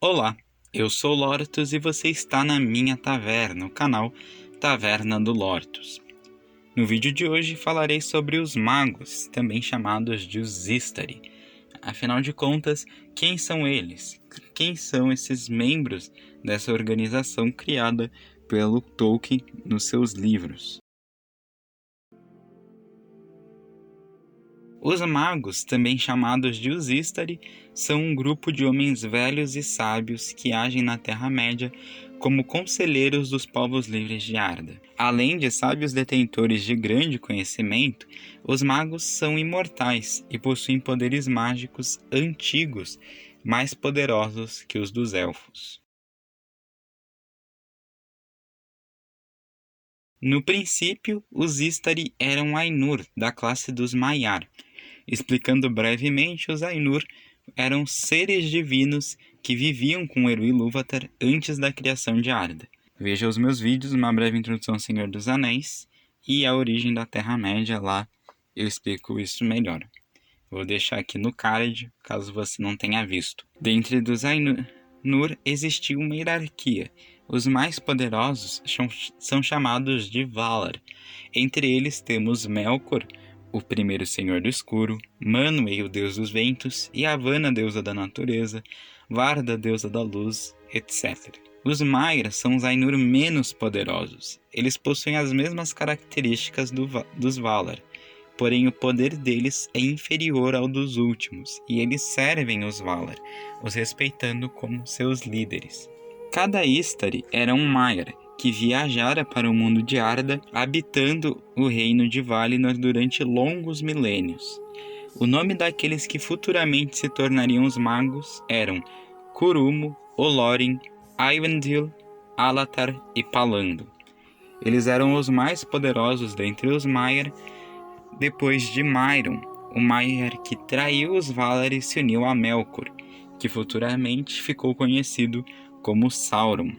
Olá, eu sou o Lortus e você está na minha taverna, o canal Taverna do Lortus. No vídeo de hoje falarei sobre os magos, também chamados de os Istari. Afinal de contas, quem são eles? Quem são esses membros dessa organização criada pelo Tolkien nos seus livros? Os magos, também chamados de os Istari, são um grupo de homens velhos e sábios que agem na Terra-média como conselheiros dos povos livres de Arda. Além de sábios detentores de grande conhecimento, os magos são imortais e possuem poderes mágicos antigos, mais poderosos que os dos elfos. No princípio, os Istari eram Ainur, da classe dos Maiar. Explicando brevemente, os Ainur eram seres divinos que viviam com o Eru Ilúvatar antes da criação de Arda. Veja os meus vídeos, uma breve introdução ao Senhor dos Anéis e a origem da Terra-média, lá eu explico isso melhor. Vou deixar aqui no card, caso você não tenha visto. Dentre dos Ainur existia uma hierarquia. Os mais poderosos são chamados de Valar. Entre eles temos Melkor, o primeiro senhor do escuro, Manwë, o deus dos ventos, e Yavanna, deusa da natureza, Varda, deusa da luz, etc. Os Maiar são os Ainur menos poderosos. Eles possuem as mesmas características dos Valar, porém o poder deles é inferior ao dos últimos, e eles servem os Valar, os respeitando como seus líderes. Cada Istari era um Maiar, que viajara para o mundo de Arda, habitando o reino de Valinor durante longos milênios. O nome daqueles que futuramente se tornariam os magos eram Curumo, Olorin, Eyvindil, Alatar e Palando. Eles eram os mais poderosos dentre os Maiar, depois de Mairon, o Maiar que traiu os Valar e se uniu a Melkor, que futuramente ficou conhecido como Sauron.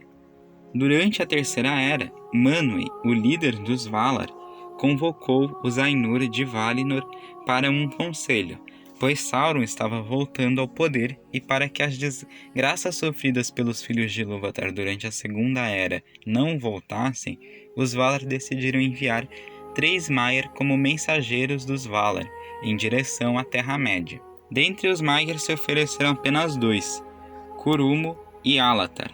Durante a Terceira Era, Manwë, o líder dos Valar, convocou os Ainur de Valinor para um conselho, pois Sauron estava voltando ao poder e para que as desgraças sofridas pelos filhos de Ilúvatar durante a Segunda Era não voltassem, os Valar decidiram enviar 3 Maiar como mensageiros dos Valar em direção à Terra-média. Dentre os Maiar se ofereceram apenas 2, Curumo e Alatar.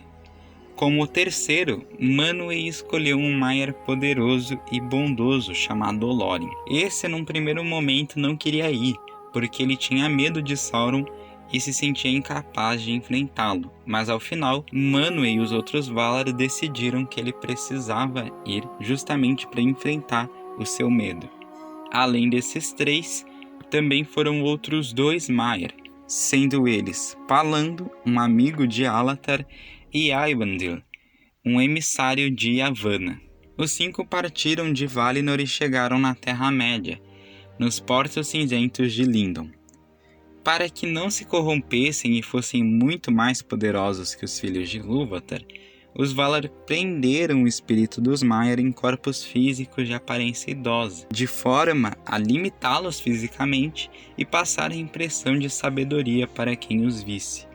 Como terceiro, Manwë escolheu um Maiar poderoso e bondoso chamado Olorin. Esse, num primeiro momento, não queria ir, porque ele tinha medo de Sauron e se sentia incapaz de enfrentá-lo. Mas ao final, Manwë e os outros Valar decidiram que ele precisava ir justamente para enfrentar o seu medo. Além desses 3, também foram outros 2 Maiar, sendo eles Palando, um amigo de Alatar, e Eyvindil, um emissário de Yavanna. Os 5 partiram de Valinor e chegaram na Terra-média, nos Portos Cinzentos de Lindon. Para que não se corrompessem e fossem muito mais poderosos que os filhos de Ilúvatar, os Valar prenderam o espírito dos Maiar em corpos físicos de aparência idosa, de forma a limitá-los fisicamente e passar a impressão de sabedoria para quem os visse.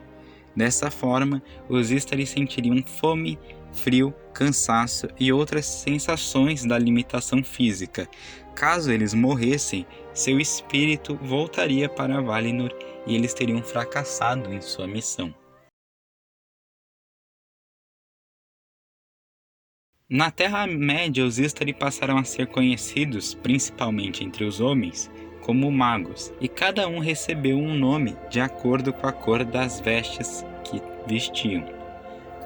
Dessa forma, os Istari sentiriam fome, frio, cansaço e outras sensações da limitação física. Caso eles morressem, seu espírito voltaria para Valinor e eles teriam fracassado em sua missão. Na Terra-média, os Istari passaram a ser conhecidos, principalmente entre os homens, como magos, e cada um recebeu um nome de acordo com a cor das vestes que vestiam.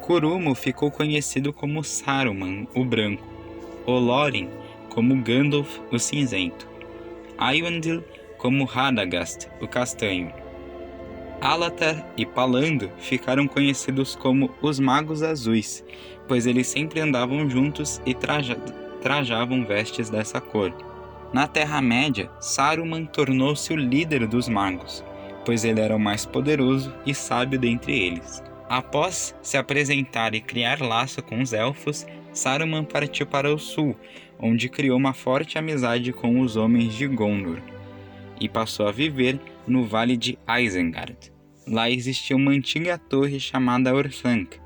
Curumo ficou conhecido como Saruman, o branco, Olorin como Gandalf, o cinzento, Eyvindil como Radagast, o castanho. Alatar e Palando ficaram conhecidos como os Magos Azuis, pois eles sempre andavam juntos e trajavam vestes dessa cor. Na Terra-média, Saruman tornou-se o líder dos magos, pois ele era o mais poderoso e sábio dentre eles. Após se apresentar e criar laço com os elfos, Saruman partiu para o sul, onde criou uma forte amizade com os homens de Gondor, e passou a viver no Vale de Isengard. lá existia uma antiga torre chamada Orthanc.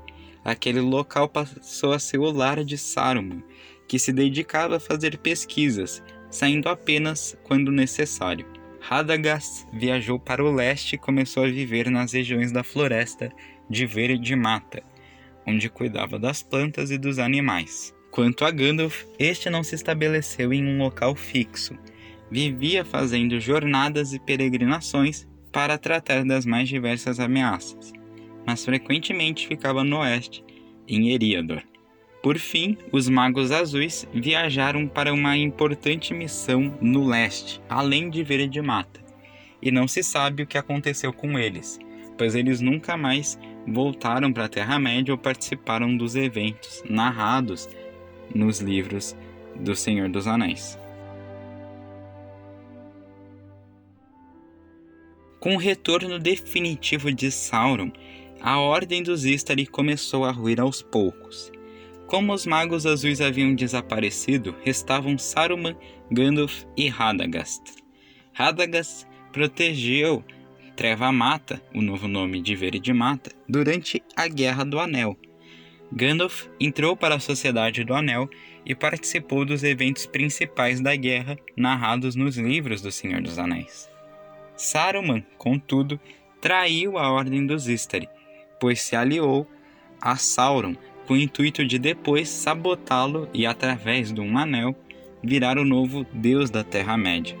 Aquele local passou a ser o lar de Saruman, que se dedicava a fazer pesquisas, saindo apenas quando necessário. Radagast viajou para o leste e começou a viver nas regiões da floresta de Verde Mata, onde cuidava das plantas e dos animais. Quanto a Gandalf, este não se estabeleceu em um local fixo. Vivia fazendo jornadas e peregrinações para tratar das mais diversas ameaças, mas frequentemente ficava no oeste, em Eriador. Por fim, os Magos Azuis viajaram para uma importante missão no leste, além de Verde Mata, e não se sabe o que aconteceu com eles, pois eles nunca mais voltaram para a Terra-média ou participaram dos eventos narrados nos livros do Senhor dos Anéis. Com o retorno definitivo de Sauron, a Ordem dos Istari começou a ruir aos poucos. Como os Magos Azuis haviam desaparecido, restavam Saruman, Gandalf e Radagast. Radagast protegeu Treva Mata, o novo nome de Verde Mata, durante a Guerra do Anel. Gandalf entrou para a Sociedade do Anel e participou dos eventos principais da guerra narrados nos livros do Senhor dos Anéis. Saruman, contudo, traiu a Ordem dos Istari, pois se aliou a Sauron com o intuito de depois sabotá-lo e, através de um anel, virar o novo Deus da Terra-média.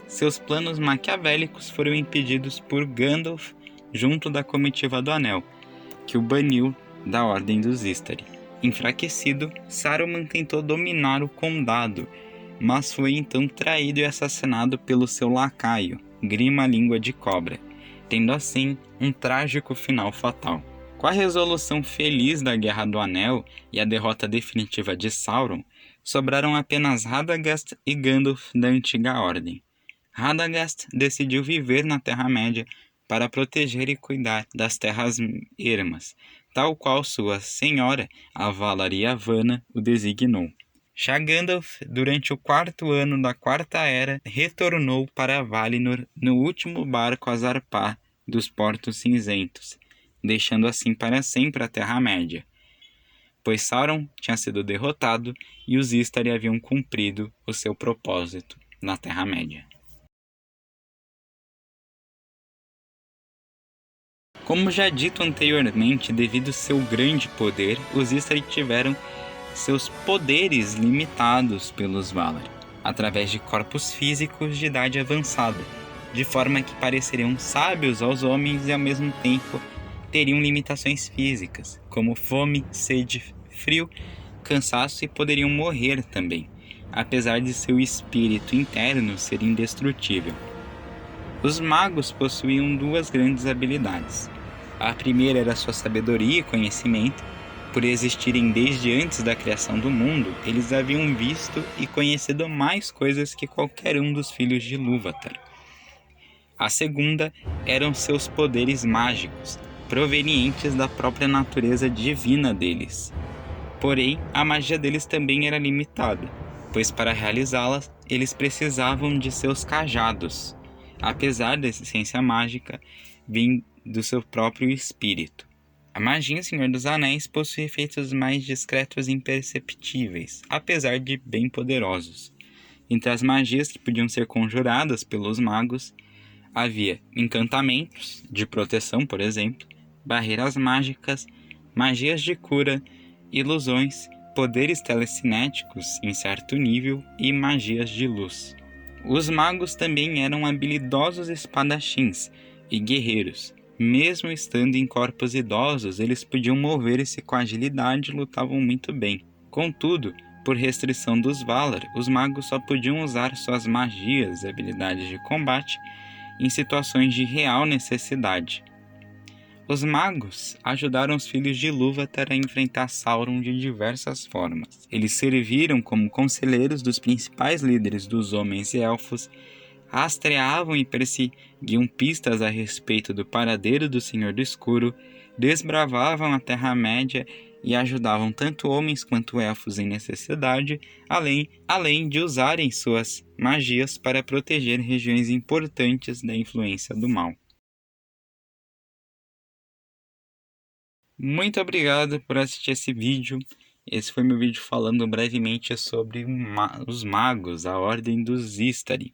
Seus planos maquiavélicos foram impedidos por Gandalf junto da comitiva do Anel, que o baniu da Ordem dos Istari. Enfraquecido, Saruman tentou dominar o condado, mas foi então traído e assassinado pelo seu lacaio, Grima Língua de Cobra, tendo assim um trágico final fatal. Com a resolução feliz da Guerra do Anel e a derrota definitiva de Sauron, sobraram apenas Radagast e Gandalf da Antiga Ordem. Radagast decidiu viver na Terra-média para proteger e cuidar das Terras Ermas, tal qual sua senhora, a Valar Yavanna, o designou. Já Gandalf, durante o 4º ano da Quarta Era, retornou para Valinor no último barco a zarpar dos Portos Cinzentos, deixando assim para sempre a Terra-média, pois Sauron tinha sido derrotado e os Istari haviam cumprido o seu propósito na Terra-média. Como já dito anteriormente, devido ao seu grande poder, os Istari tiveram seus poderes limitados pelos Valar, através de corpos físicos de idade avançada, de forma que pareceriam sábios aos homens e ao mesmo tempo teriam limitações físicas, como fome, sede, frio, cansaço e poderiam morrer também, apesar de seu espírito interno ser indestrutível. Os magos possuíam duas grandes habilidades. A primeira era sua sabedoria e conhecimento. Por existirem desde antes da criação do mundo, eles haviam visto e conhecido mais coisas que qualquer um dos filhos de Ilúvatar. A segunda eram seus poderes mágicos, provenientes da própria natureza divina deles. Porém, a magia deles também era limitada, pois para realizá-las, eles precisavam de seus cajados, apesar da essência mágica vir do seu próprio espírito. A magia em Senhor dos Anéis possui efeitos mais discretos e imperceptíveis, apesar de bem poderosos. Entre as magias que podiam ser conjuradas pelos magos, havia encantamentos de proteção, por exemplo, barreiras mágicas, magias de cura, ilusões, poderes telecinéticos em certo nível e magias de luz. Os magos também eram habilidosos espadachins e guerreiros. Mesmo estando em corpos idosos, eles podiam mover-se com agilidade e lutavam muito bem. Contudo, por restrição dos Valar, os magos só podiam usar suas magias e habilidades de combate em situações de real necessidade. Os magos ajudaram os filhos de Ilúvatar a enfrentar Sauron de diversas formas. Eles serviram como conselheiros dos principais líderes dos homens e elfos, rastreavam e perseguiam pistas a respeito do paradeiro do Senhor do Escuro, desbravavam a Terra-média e ajudavam tanto homens quanto elfos em necessidade, além de usarem suas magias para proteger regiões importantes da influência do mal. Muito obrigado por assistir esse vídeo. Esse foi meu vídeo falando brevemente sobre os magos, a Ordem dos Istari.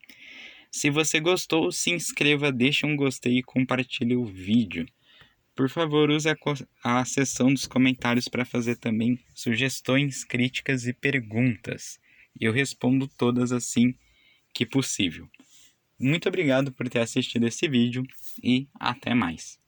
Se você gostou, se inscreva, deixe um gostei e compartilhe o vídeo. Por favor, use a seção dos comentários para fazer também sugestões, críticas e perguntas. Eu respondo todas assim que possível. Muito obrigado por ter assistido esse vídeo e até mais.